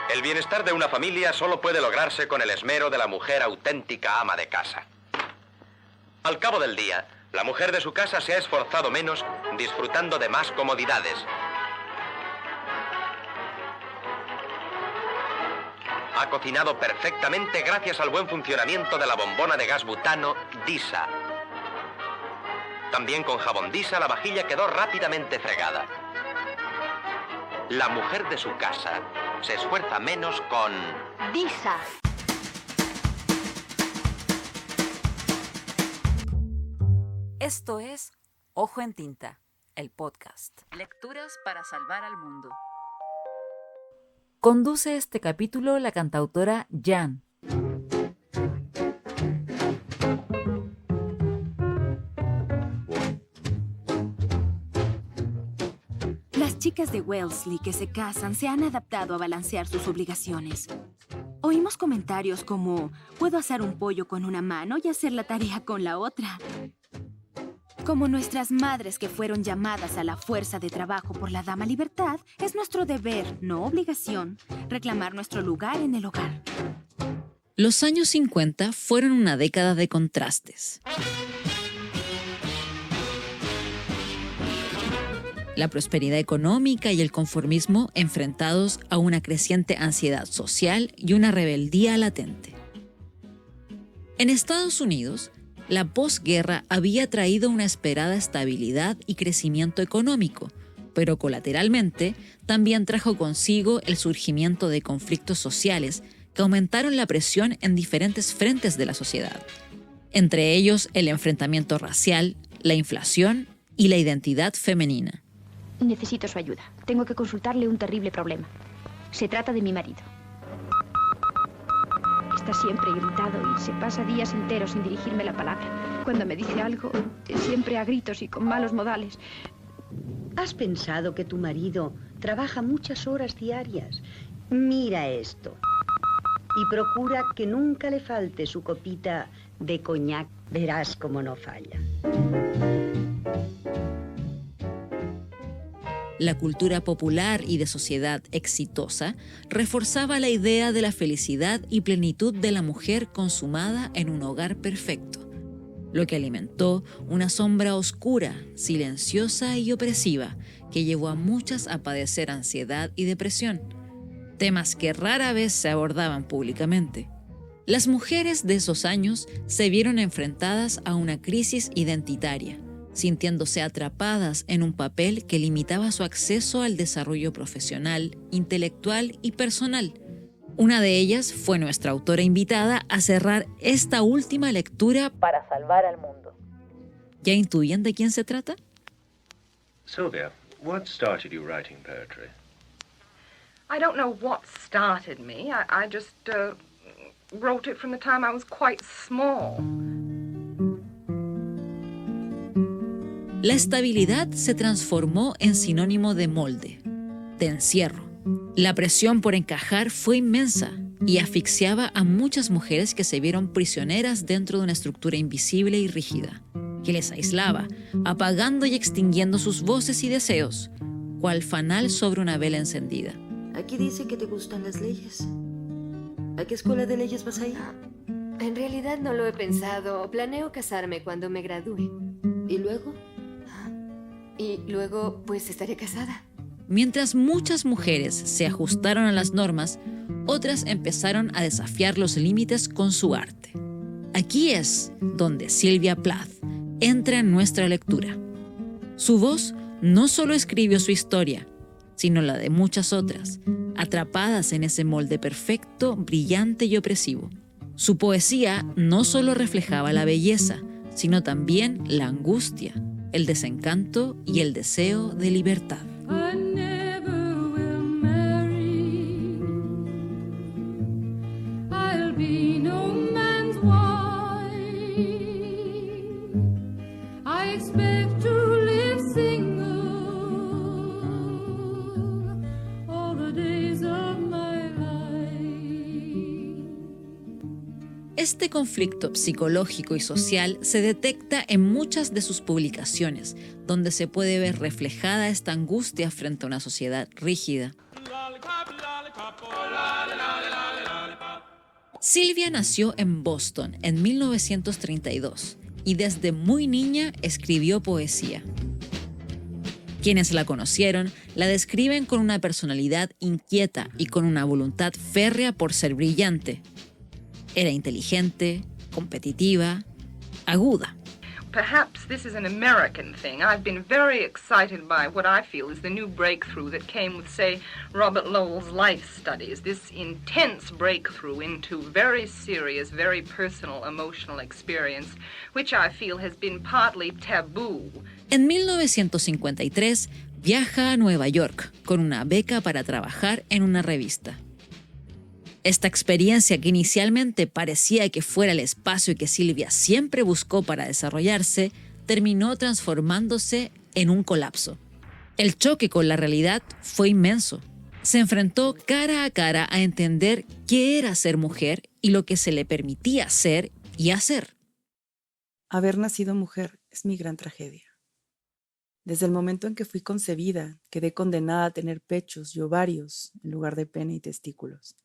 El bienestar de una familia solo puede lograrse con el esmero de la mujer auténtica ama de casa. Al cabo del día, la mujer de su casa se ha esforzado menos, disfrutando de más comodidades. Ha cocinado perfectamente gracias al buen funcionamiento de la bombona de gas butano Disa. También con jabón Disa la vajilla quedó rápidamente fregada. La mujer de su casa se esfuerza menos con Disa. Esto es Ojo en Tinta, el podcast. Lecturas para salvar al mundo. Conduce este capítulo la cantautora Jan. Las chicas de Wellesley que se casan se han adaptado a balancear sus obligaciones. Oímos comentarios como, puedo asar un pollo con una mano y hacer la tarea con la otra. Como nuestras madres que fueron llamadas a la fuerza de trabajo por la Dama Libertad, es nuestro deber, no obligación, reclamar nuestro lugar en el hogar. Los años 50 fueron una década de contrastes. La prosperidad económica y el conformismo enfrentados a una creciente ansiedad social y una rebeldía latente. En Estados Unidos, la posguerra había traído una esperada estabilidad y crecimiento económico, pero colateralmente también trajo consigo el surgimiento de conflictos sociales que aumentaron la presión en diferentes frentes de la sociedad, entre ellos el enfrentamiento racial, la inflación y la identidad femenina. Necesito su ayuda. Tengo que consultarle un terrible problema. Se trata de mi marido. Está siempre irritado y se pasa días enteros sin dirigirme la palabra. Cuando me dice algo, siempre a gritos y con malos modales. ¿Has pensado que tu marido trabaja muchas horas diarias? Mira esto. Y procura que nunca le falte su copita de coñac. Verás cómo no falla. La cultura popular y de sociedad exitosa reforzaba la idea de la felicidad y plenitud de la mujer consumada en un hogar perfecto, lo que alimentó una sombra oscura, silenciosa y opresiva que llevó a muchas a padecer ansiedad y depresión, temas que rara vez se abordaban públicamente. Las mujeres de esos años se vieron enfrentadas a una crisis identitaria, sintiéndose atrapadas en un papel que limitaba su acceso al desarrollo profesional, intelectual y personal. Una de ellas fue nuestra autora invitada a cerrar esta última lectura para salvar al mundo. ¿Ya intuyen de quién se trata? Sylvia, what started you writing poetry? I don't know what started me. I just wrote it from the time I was quite small. La estabilidad se transformó en sinónimo de molde, de encierro. La presión por encajar fue inmensa y asfixiaba a muchas mujeres que se vieron prisioneras dentro de una estructura invisible y rígida, que les aislaba, apagando y extinguiendo sus voces y deseos, cual fanal sobre una vela encendida. Aquí dice que te gustan las leyes. ¿A qué escuela de leyes vas a ir? En realidad no lo he pensado. Planeo casarme cuando me gradúe. ¿Y luego? Y luego, pues estaré casada. Mientras muchas mujeres se ajustaron a las normas, otras empezaron a desafiar los límites con su arte. Aquí es donde Sylvia Plath entra en nuestra lectura. Su voz no solo escribió su historia, sino la de muchas otras, atrapadas en ese molde perfecto, brillante y opresivo. Su poesía no solo reflejaba la belleza, sino también la angustia, el desencanto y el deseo de libertad. Este conflicto psicológico y social se detecta en muchas de sus publicaciones, donde se puede ver reflejada esta angustia frente a una sociedad rígida. Sylvia nació en Boston en 1932 y desde muy niña escribió poesía. Quienes la conocieron la describen con una personalidad inquieta y con una voluntad férrea por ser brillante. Era inteligente, competitiva, aguda. Perhaps this is an American thing. I've been very excited by what I feel is the new breakthrough that came with, say, Robert Lowell's life studies. This intense breakthrough into very serious, very personal, emotional experience, which I feel has been partly taboo. En 1953 viaja a Nueva York con una beca para trabajar en una revista. Esta experiencia, que inicialmente parecía que fuera el espacio que Sylvia siempre buscó para desarrollarse, terminó transformándose en un colapso. El choque con la realidad fue inmenso. Se enfrentó cara a cara a entender qué era ser mujer y lo que se le permitía ser y hacer. Haber nacido mujer es mi gran tragedia. Desde el momento en que fui concebida, quedé condenada a tener pechos y ovarios en lugar de pene y testículos.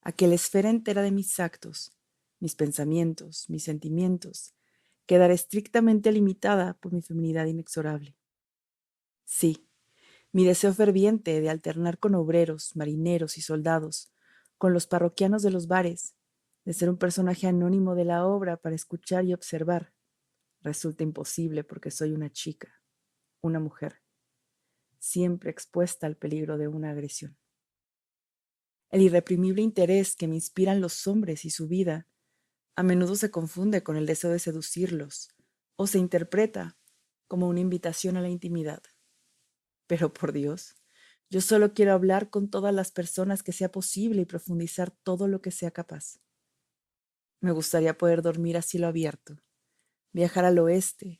A que la esfera entera de mis actos, mis pensamientos, mis sentimientos, quedara estrictamente limitada por mi feminidad inexorable. Sí, mi deseo ferviente de alternar con obreros, marineros y soldados, con los parroquianos de los bares, de ser un personaje anónimo de la obra para escuchar y observar, resulta imposible porque soy una chica, una mujer, siempre expuesta al peligro de una agresión. El irreprimible interés que me inspiran los hombres y su vida a menudo se confunde con el deseo de seducirlos o se interpreta como una invitación a la intimidad. Pero por Dios, yo solo quiero hablar con todas las personas que sea posible y profundizar todo lo que sea capaz. Me gustaría poder dormir a cielo abierto, viajar al oeste,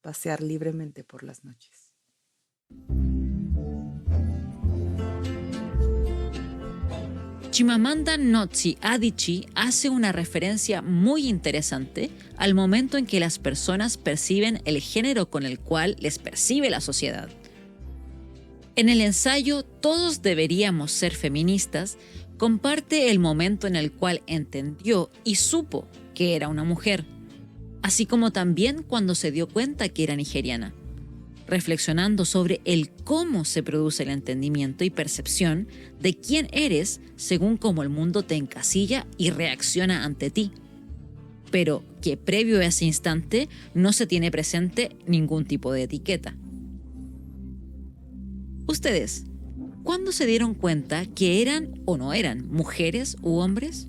pasear libremente por las noches. Chimamanda Ngozi Adichie hace una referencia muy interesante al momento en que las personas perciben el género con el cual les percibe la sociedad. En el ensayo Todos deberíamos ser feministas, comparte el momento en el cual entendió y supo que era una mujer, así como también cuando se dio cuenta que era nigeriana, reflexionando sobre el cómo se produce el entendimiento y percepción de quién eres según cómo el mundo te encasilla y reacciona ante ti. Pero que previo a ese instante no se tiene presente ningún tipo de etiqueta. Ustedes, ¿cuándo se dieron cuenta que eran o no eran mujeres u hombres?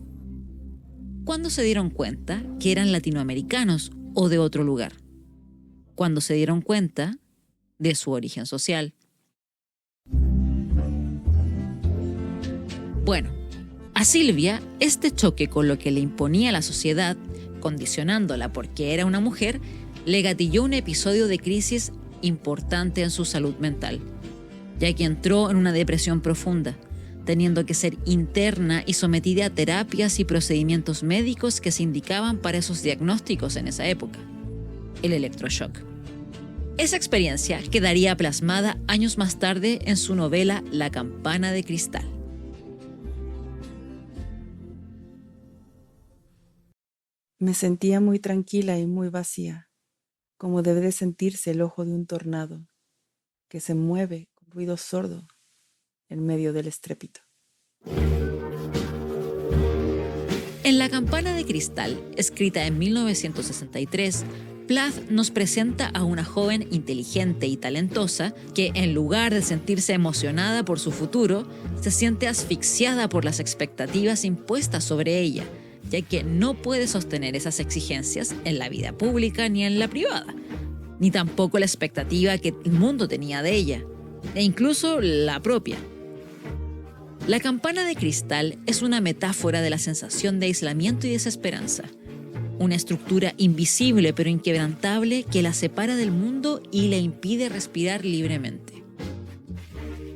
¿Cuándo se dieron cuenta que eran latinoamericanos o de otro lugar? ¿Cuándo se dieron cuenta de su origen social? Bueno, a Sylvia, este choque con lo que le imponía la sociedad, condicionándola porque era una mujer, le gatilló un episodio de crisis importante en su salud mental, ya que entró en una depresión profunda, teniendo que ser interna y sometida a terapias y procedimientos médicos que se indicaban para esos diagnósticos en esa época, el electroshock. Esa experiencia quedaría plasmada años más tarde en su novela La campana de cristal. Me sentía muy tranquila y muy vacía, como debe de sentirse el ojo de un tornado, que se mueve con ruido sordo en medio del estrépito. En La campana de cristal, escrita en 1963, Plath nos presenta a una joven inteligente y talentosa que, en lugar de sentirse emocionada por su futuro, se siente asfixiada por las expectativas impuestas sobre ella, ya que no puede sostener esas exigencias en la vida pública ni en la privada, ni tampoco la expectativa que el mundo tenía de ella, e incluso la propia. La campana de cristal es una metáfora de la sensación de aislamiento y desesperanza, una estructura invisible pero inquebrantable que la separa del mundo y le impide respirar libremente.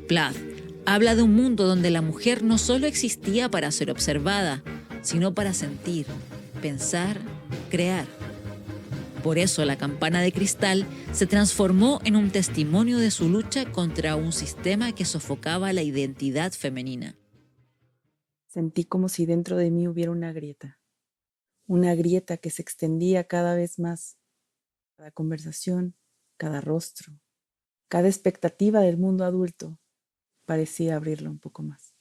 Plath habla de un mundo donde la mujer no solo existía para ser observada, sino para sentir, pensar, crear. Por eso La campana de cristal se transformó en un testimonio de su lucha contra un sistema que sofocaba la identidad femenina. Sentí como si dentro de mí hubiera una grieta que se extendía cada vez más. Cada conversación, cada rostro, cada expectativa del mundo adulto parecía abrirla un poco más.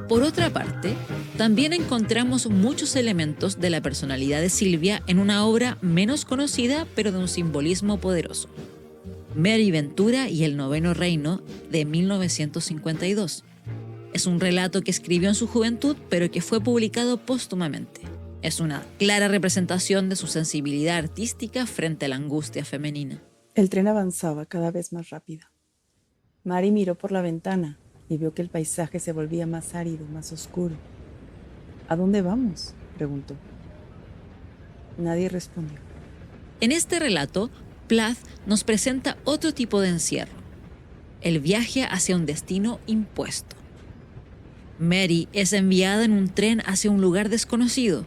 Por otra parte, también encontramos muchos elementos de la personalidad de Silvia en una obra menos conocida, pero de un simbolismo poderoso. Mary Ventura y el Noveno Reino, de 1952. Es un relato que escribió en su juventud, pero que fue publicado póstumamente. Es una clara representación de su sensibilidad artística frente a la angustia femenina. El tren avanzaba cada vez más rápido. Mary miró por la ventana y vio que el paisaje se volvía más árido, más oscuro. ¿A dónde vamos?, preguntó. Nadie respondió. En este relato, Plath nos presenta otro tipo de encierro: el viaje hacia un destino impuesto. Mary es enviada en un tren hacia un lugar desconocido,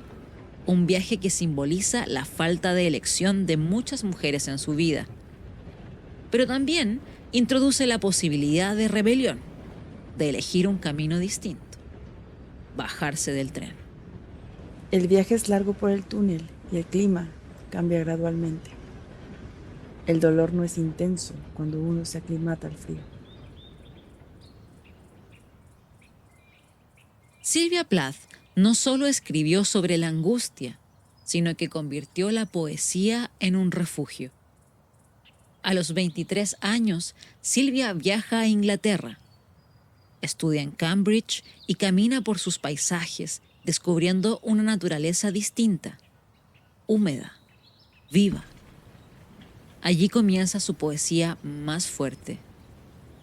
un viaje que simboliza la falta de elección de muchas mujeres en su vida. Pero también introduce la posibilidad de rebelión, de elegir un camino distinto, bajarse del tren. El viaje es largo por el túnel y el clima cambia gradualmente. El dolor no es intenso cuando uno se aclimata al frío. Sylvia Plath no solo escribió sobre la angustia, sino que convirtió la poesía en un refugio. A los 23 años, Sylvia viaja a Inglaterra. Estudia en Cambridge y camina por sus paisajes, descubriendo una naturaleza distinta, húmeda, viva. Allí comienza su poesía más fuerte,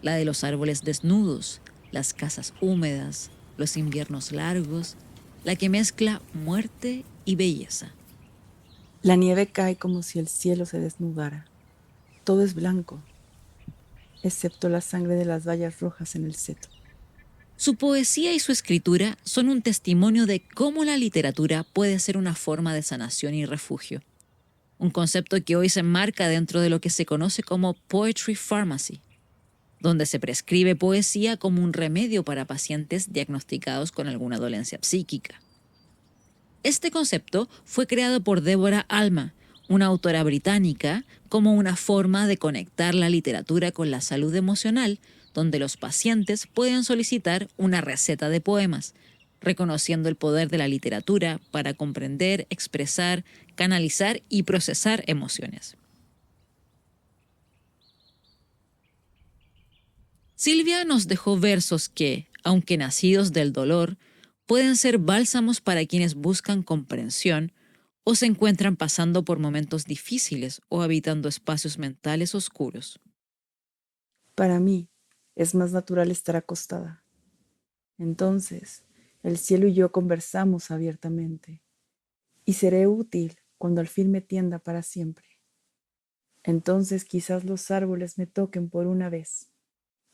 la de los árboles desnudos, las casas húmedas, los inviernos largos, la que mezcla muerte y belleza. La nieve cae como si el cielo se desnudara. Todo es blanco, excepto la sangre de las bayas rojas en el seto. Su poesía y su escritura son un testimonio de cómo la literatura puede ser una forma de sanación y refugio. Un concepto que hoy se enmarca dentro de lo que se conoce como Poetry Pharmacy, donde se prescribe poesía como un remedio para pacientes diagnosticados con alguna dolencia psíquica. Este concepto fue creado por Deborah Alma, una autora británica, como una forma de conectar la literatura con la salud emocional, donde los pacientes pueden solicitar una receta de poemas, reconociendo el poder de la literatura para comprender, expresar, canalizar y procesar emociones. Silvia nos dejó versos que, aunque nacidos del dolor, pueden ser bálsamos para quienes buscan comprensión o se encuentran pasando por momentos difíciles o habitando espacios mentales oscuros. Para mí, es más natural estar acostada. Entonces, el cielo y yo conversamos abiertamente, y seré útil cuando al fin me tienda para siempre. Entonces quizás los árboles me toquen por una vez,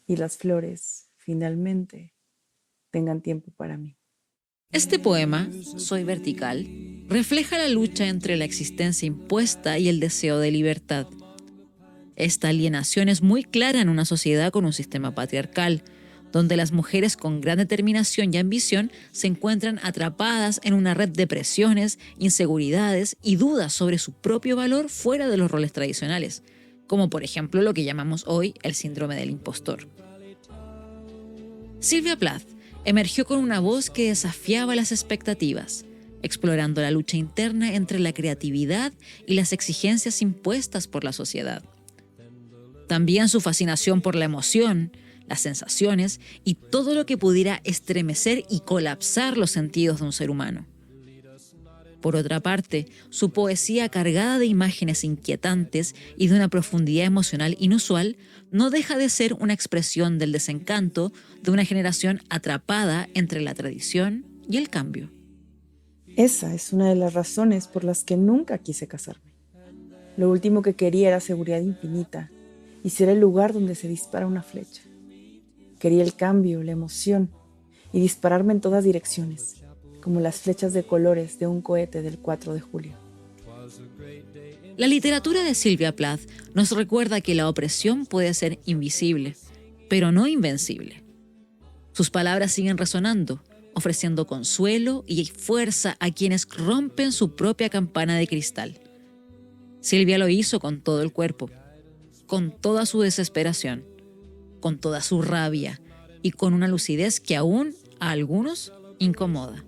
y las flores, finalmente, tengan tiempo para mí. Este poema, Soy vertical, refleja la lucha entre la existencia impuesta y el deseo de libertad. Esta alienación es muy clara en una sociedad con un sistema patriarcal, donde las mujeres con gran determinación y ambición se encuentran atrapadas en una red de presiones, inseguridades y dudas sobre su propio valor fuera de los roles tradicionales, como por ejemplo lo que llamamos hoy el síndrome del impostor. Sylvia Plath emergió con una voz que desafiaba las expectativas, explorando la lucha interna entre la creatividad y las exigencias impuestas por la sociedad. También su fascinación por la emoción, las sensaciones y todo lo que pudiera estremecer y colapsar los sentidos de un ser humano. Por otra parte, su poesía cargada de imágenes inquietantes y de una profundidad emocional inusual no deja de ser una expresión del desencanto de una generación atrapada entre la tradición y el cambio. Esa es una de las razones por las que nunca quise casarme. Lo último que quería era seguridad infinita y ser el lugar donde se dispara una flecha. Quería el cambio, la emoción y dispararme en todas direcciones, como las flechas de colores de un cohete del 4 de julio. La literatura de Sylvia Plath nos recuerda que la opresión puede ser invisible, pero no invencible. Sus palabras siguen resonando, ofreciendo consuelo y fuerza a quienes rompen su propia campana de cristal. Silvia lo hizo con todo el cuerpo, con toda su desesperación, con toda su rabia y con una lucidez que aún a algunos incomoda.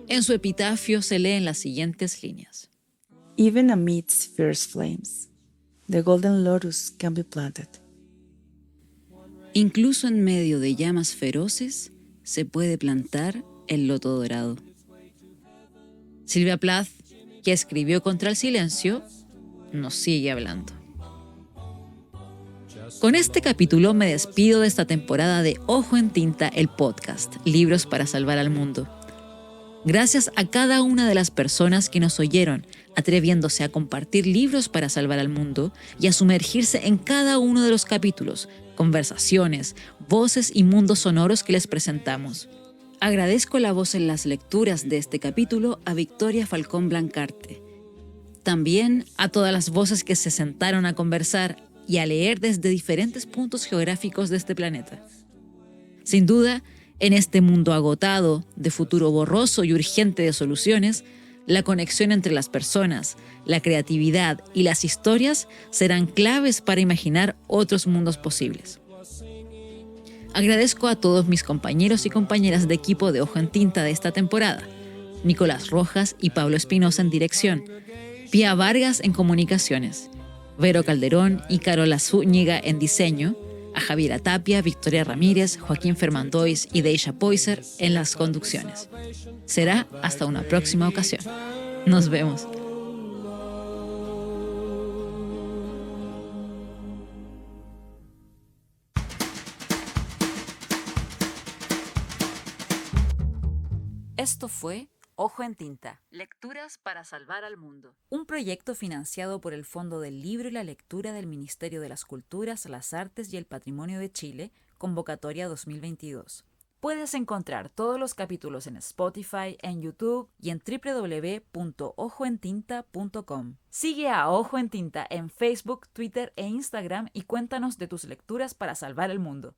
En su epitafio se leen las siguientes líneas. Even amidst fierce flames, the golden lotus can be planted. Incluso en medio de llamas feroces se puede plantar el loto dorado. Silvia Plath, que escribió Contra el silencio, nos sigue hablando. Con este capítulo me despido de esta temporada de Ojo en Tinta, el podcast, Libros para Salvar al Mundo. Gracias a cada una de las personas que nos oyeron, atreviéndose a compartir libros para salvar al mundo y a sumergirse en cada uno de los capítulos, conversaciones, voces y mundos sonoros que les presentamos. Agradezco la voz en las lecturas de este capítulo a Victoria Falcón Blancarte. También a todas las voces que se sentaron a conversar y a leer desde diferentes puntos geográficos de este planeta. Sin duda, en este mundo agotado, de futuro borroso y urgente de soluciones, la conexión entre las personas, la creatividad y las historias serán claves para imaginar otros mundos posibles. Agradezco a todos mis compañeros y compañeras de equipo de Ojo en Tinta de esta temporada, Nicolás Rojas y Pablo Espinosa en dirección, Pía Vargas en comunicaciones, Vero Calderón y Carola Zúñiga en diseño, a Javiera Tapia, Victoria Ramírez, Joaquín Fermandois y Deisha Poiser en las conducciones. Será hasta una próxima ocasión. Nos vemos. Esto fue Ojo en Tinta, Lecturas para Salvar al Mundo. Un proyecto financiado por el Fondo del Libro y la Lectura del Ministerio de las Culturas, las Artes y el Patrimonio de Chile, convocatoria 2022. Puedes encontrar todos los capítulos en Spotify, en YouTube y en www.ojoentinta.com. Sigue a Ojo en Tinta en Facebook, Twitter e Instagram y cuéntanos de tus lecturas para salvar el mundo.